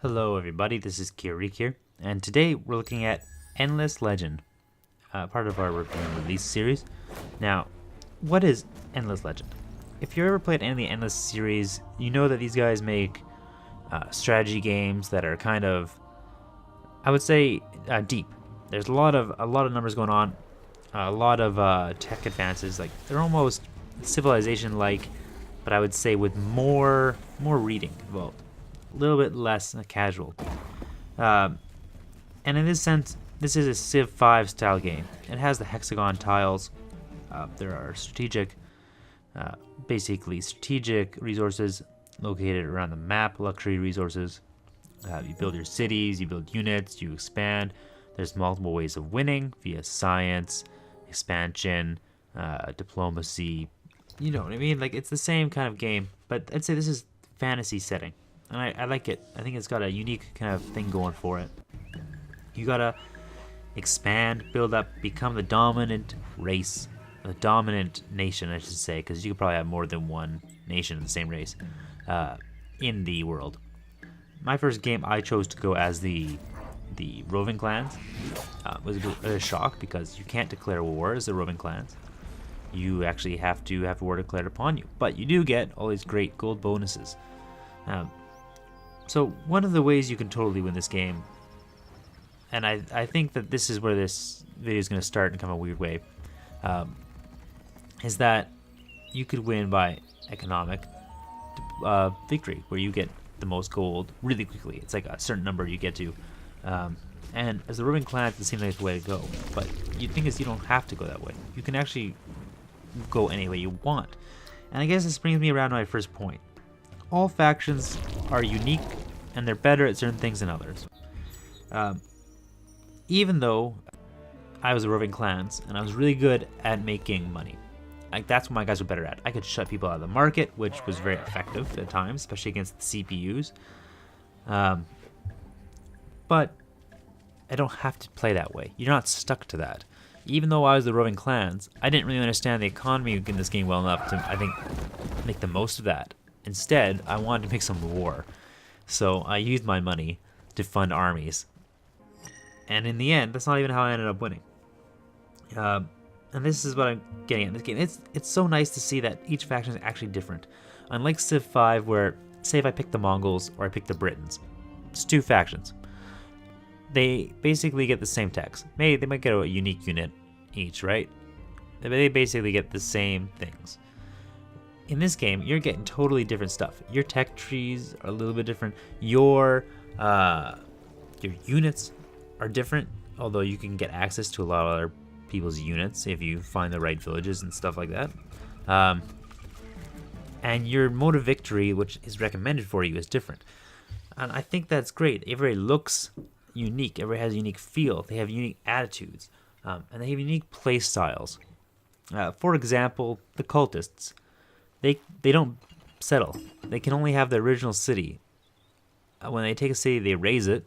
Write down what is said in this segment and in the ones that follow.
Hello everybody, this is Kiereek here, and today we're looking at Endless Legend, part of our Review and Release series. Now, what is Endless Legend? If you ever played any of the Endless series, you know that these guys make strategy games that are kind of, I would say, deep. There's a lot of numbers going on, a lot of tech advances. Like they're almost Civilization-like, but I would say with more reading involved. A little bit less casual. And in this sense, this is a Civ 5 style game. It has the hexagon tiles. There are basically strategic resources located around the map, luxury resources. You build your cities, you build units, you expand. There's multiple ways of winning via science, expansion, diplomacy. You know what I mean? Like it's the same kind of game, but I'd say this is fantasy setting. And I like it. I think it's got a unique kind of thing going for it. You gotta expand, build up, become the dominant race, the dominant nation, I should say, because you could probably have more than one nation in the same race in the world. My first game, I chose to go as the roving clans. Was a bit of a shock because you can't declare war as the roving clans. You actually have to have war declared upon you, but you do get all these great gold bonuses. So one of the ways you can totally win this game, and I think that this is where this video is going to start in kind of a weird way, is that you could win by economic victory, where you get the most gold really quickly. It's like a certain number you get to, and as the roving clans, it seems like the way to go. But the thing is, you don't have to go that way. You can actually go any way you want. And I guess this brings me around to my first point. All factions are unique, and they're better at certain things than others. Even though I was a roving clans, and I was really good at making money. Like that's what my guys were better at. I could shut people out of the market, which was very effective at times, especially against the CPUs. But I don't have to play that way. You're not stuck to that. Even though I was the roving clans, I didn't really understand the economy in this game well enough to, I think, make the most of that. Instead, I wanted to make some war, so I used my money to fund armies. And in the end, that's not even how I ended up winning. And this is what I'm getting at in this game. It's so nice to see that each faction is actually different. Unlike Civ 5, where, say if I pick the Mongols or I pick the Britons, it's two factions. They basically get the same techs. Maybe they might get a unique unit each, right? They basically get the same things. In this game, you're getting totally different stuff. Your tech trees are a little bit different. Your units are different, although you can get access to a lot of other people's units if you find the right villages and stuff like that. And your mode of victory, which is recommended for you, is different. And I think that's great. Everybody looks unique. Everybody has a unique feel. They have unique attitudes. And they have unique play styles. For example, the cultists. They don't settle. They can only have the original city. When they take a city, they raise it.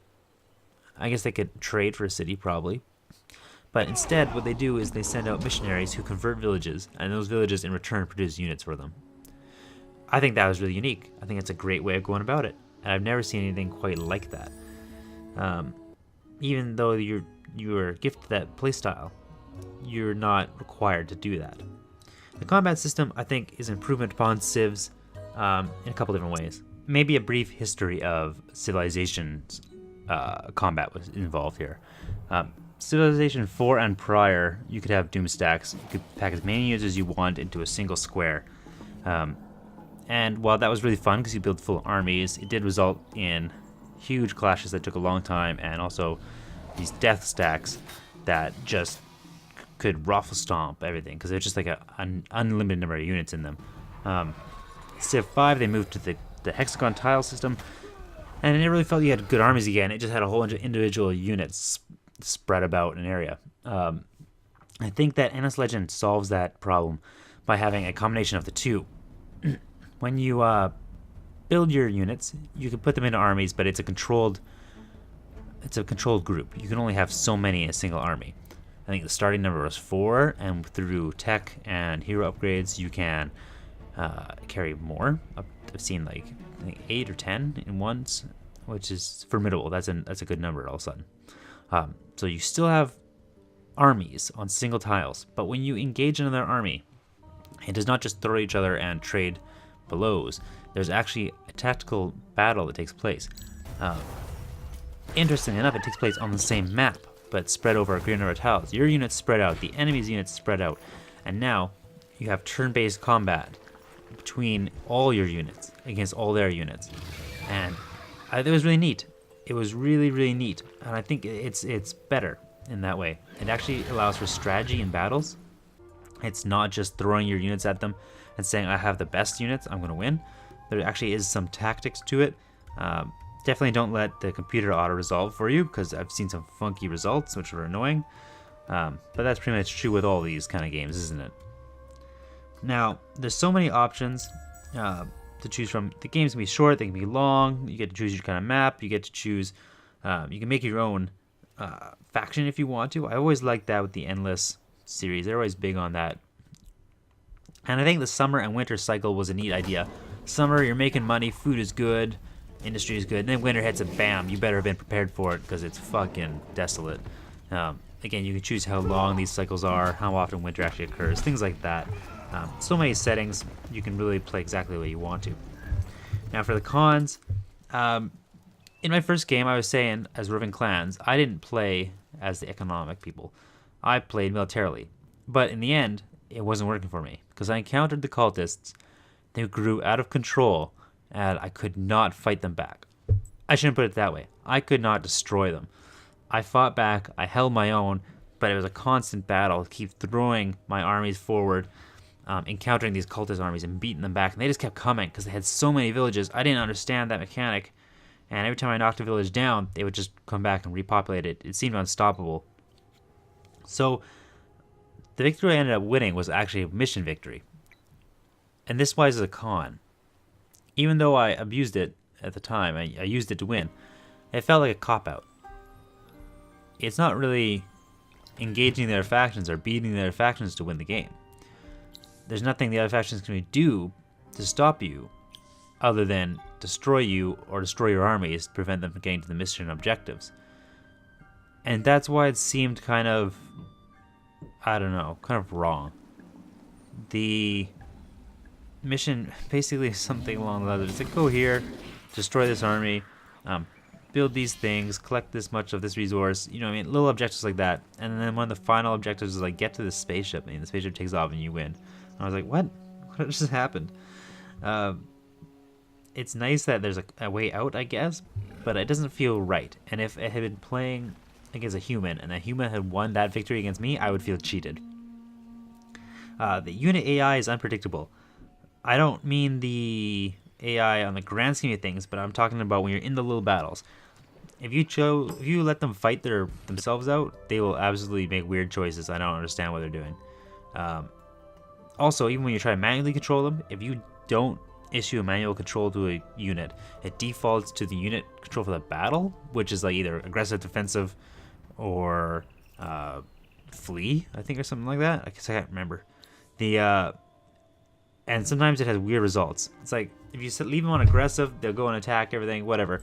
I guess they could trade for a city, probably. But instead, what they do is they send out missionaries who convert villages, and those villages in return produce units for them. I think that was really unique. I think it's a great way of going about it. And I've never seen anything quite like that. Even though you are gifted that playstyle, you're not required to do that. The combat system, I think, is an improvement upon Civ's in a couple different ways. Maybe a brief history of Civilization's combat was involved here. Civilization 4 and prior, you could have doom stacks. You could pack as many units as you want into a single square. And while that was really fun because you build full armies, it did result in huge clashes that took a long time, and also these death stacks that just could ruffle stomp everything because they're just like an unlimited number of units in them. Civ 5, they moved to the hexagon tile system, and it never really felt you had good armies again. It just had a whole bunch of individual units spread about an area. I think that Endless Legend solves that problem by having a combination of the two. When you build your units, you can put them into armies, but it's a controlled group. You can only have so many in a single army. I think the starting number was 4, and through tech and hero upgrades, you can carry more. I've seen like I think 8 or 10 in once. which is formidable. That's a good number all of a sudden. So you still have armies on single tiles, but when you engage another army, it does not just throw each other and trade blows. There's actually a tactical battle that takes place. Interestingly enough, it takes place on the same map, but spread over a greater number of tiles. Your units spread out, the enemy's units spread out, and now you have turn-based combat between all your units against all their units. And it was really neat. It was really, really neat, and I think it's better in that way. It actually allows for strategy in battles. It's not just throwing your units at them and saying, I have the best units, I'm going to win. There actually is some tactics to it. Definitely don't let the computer auto-resolve for you, because I've seen some funky results, which are annoying. But that's pretty much true with all these kind of games, isn't it? Now, there's so many options to choose from. The games can be short, they can be long. You get to choose your kind of map. You get to choose, you can make your own faction if you want to. I always like that with the Endless series. They're always big on that. And I think the summer and winter cycle was a neat idea. Summer, you're making money, food is good, industry is good. And then winter hits and bam, you better have been prepared for it because it's fucking desolate. Again, you can choose how long these cycles are, how often winter actually occurs, things like that. So many settings, you can really play exactly what you want to. Now for the cons, in my first game, I was saying, as Roving Clans, I didn't play as the economic people. I played militarily. But in the end, it wasn't working for me, because I encountered the cultists. They grew out of control, and I could not fight them back. I shouldn't put it that way. I could not destroy them. I fought back, I held my own, but it was a constant battle to keep throwing my armies forward, encountering these cultist armies and beating them back. And they just kept coming because they had so many villages. I didn't understand that mechanic. And every time I knocked a village down, they would just come back and repopulate it. It seemed unstoppable. So the victory I ended up winning was actually a mission victory. And this was a con. Even though I abused it at the time, I used it to win, it felt like a cop-out. It's not really engaging their factions or beating their factions to win the game. There's nothing the other factions can do to stop you other than destroy you or destroy your armies to prevent them from getting to the mission objectives. And that's why it seemed kind of, I don't know, kind of wrong. The mission basically is something along the lines of, it's like, go here, destroy this army, build these things, collect this much of this resource, you know what I mean, little objectives like that. And then one of the final objectives is like, get to this spaceship, and the spaceship takes off and you win. And I was like, what just happened? It's nice that there's a way out, I guess, but it doesn't feel right. And if it had been playing against a human and a human had won that victory against me, I would feel cheated. The unit AI is unpredictable. I don't mean the AI on the grand scheme of things, but I'm talking about when you're in the little battles. If you let them fight themselves out, they will absolutely make weird choices. I don't understand what they're doing. Also, even when you try to manually control them, if you don't issue a manual control to a unit, it defaults to the unit control for the battle, which is like either aggressive, defensive, or flee, I think, or something like that. I guess I can't remember. And sometimes it has weird results. It's like, if you leave them on aggressive, they'll go and attack everything, whatever.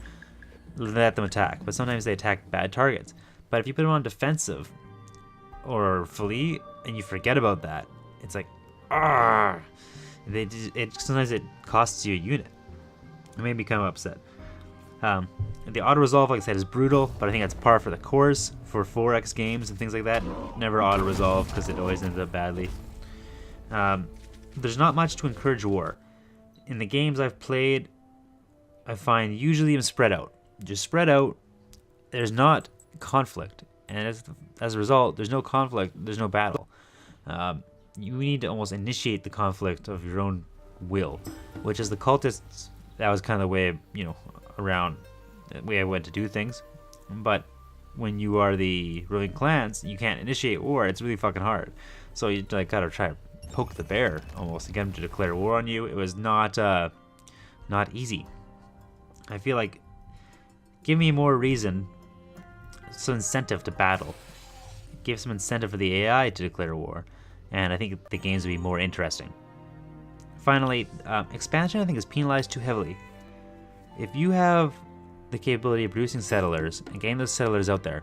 Let them attack. But sometimes they attack bad targets. But if you put them on defensive or flee, and you forget about that, it's like, ah. Sometimes it costs you a unit. It made me kind of upset. The auto-resolve, like I said, is brutal, but I think that's par for the course for 4X games and things like that. Never auto-resolve because it always ends up badly. There's not much to encourage war. In the games I've played, I find usually I'm spread out. Just spread out, there's not conflict. And as a result, there's no conflict, there's no battle. You need to almost initiate the conflict of your own will, which is the cultists. That was kind of the way, around the way I went to do things. But when you are the roving clans, you can't initiate war. It's really fucking hard. So you gotta try to poke the bear almost to get them to declare war on you. It was not easy. I feel like, give me more reason, some incentive to battle. Give some incentive for the AI to declare war. And I think the games would be more interesting. Finally, expansion I think is penalized too heavily. If you have the capability of producing settlers and getting those settlers out there,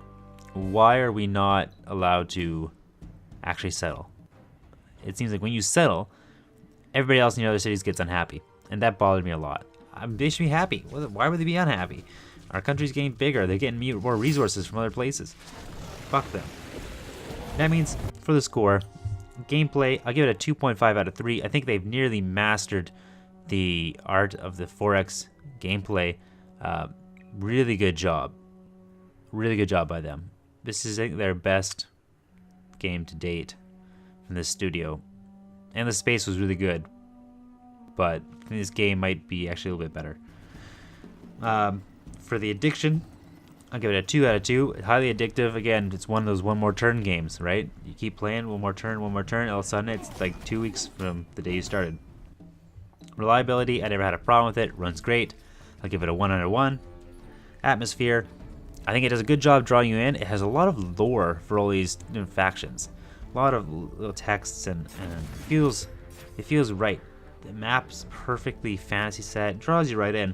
why are we not allowed to actually settle? It seems like when you settle, everybody else in the other cities gets unhappy, and that bothered me a lot. They should be happy. Why would they be unhappy? Our country's getting bigger. They're getting more resources from other places. Fuck them. That means for the score, gameplay, I'll give it a 2.5 out of 3. I think they've nearly mastered the art of the 4X gameplay. Really good job. Really good job by them. This is their best game to date from this studio. And the space was really good. But this game might be actually a little bit better. For the addiction, I'll give it a 2 out of 2. Highly addictive. Again, it's one of those one more turn games, right? You keep playing, one more turn, all of a sudden it's like 2 weeks from the day you started. Reliability, I never had a problem with it. Runs great. I'll give it a 1 out of 1. Atmosphere, I think it does a good job drawing you in. It has a lot of lore for all these factions. A lot of little texts and it feels right. The map's perfectly fantasy set. It draws you right in.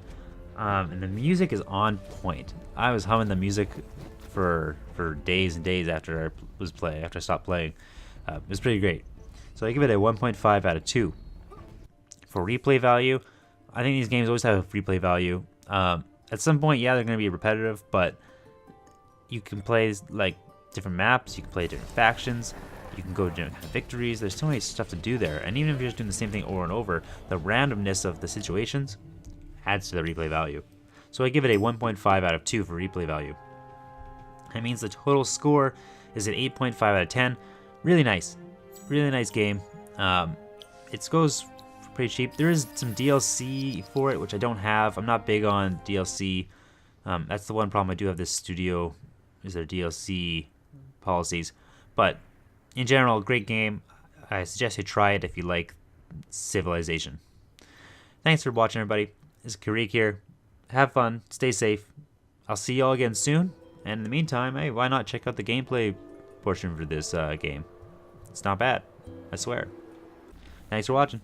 And the music is on point. I was humming the music for days and days after I stopped playing. It was pretty great. So I give it a 1.5 out of 2. For replay value, I think these games always have a replay value. At some point, yeah, they're going to be repetitive, but you can play like different maps, you can play different factions, you can go to different kind of victories. There's so many stuff to do there. And even if you're just doing the same thing over and over, the randomness of the situations adds to the replay value. So I give it a 1.5 out of 2 for replay value. That means the total score is an 8.5 out of 10. Really nice game. It goes pretty cheap. There is some DLC for it, which I don't have. I'm not big on DLC. That's the one problem I do have this studio, is their DLC policies. But in general, great game. I suggest you try it if you like Civilization. Thanks for watching, everybody. This is Kiereek here. Have fun, stay safe. I'll see y'all again soon. And in the meantime, hey, why not check out the gameplay portion for this game? It's not bad, I swear. Thanks for watching.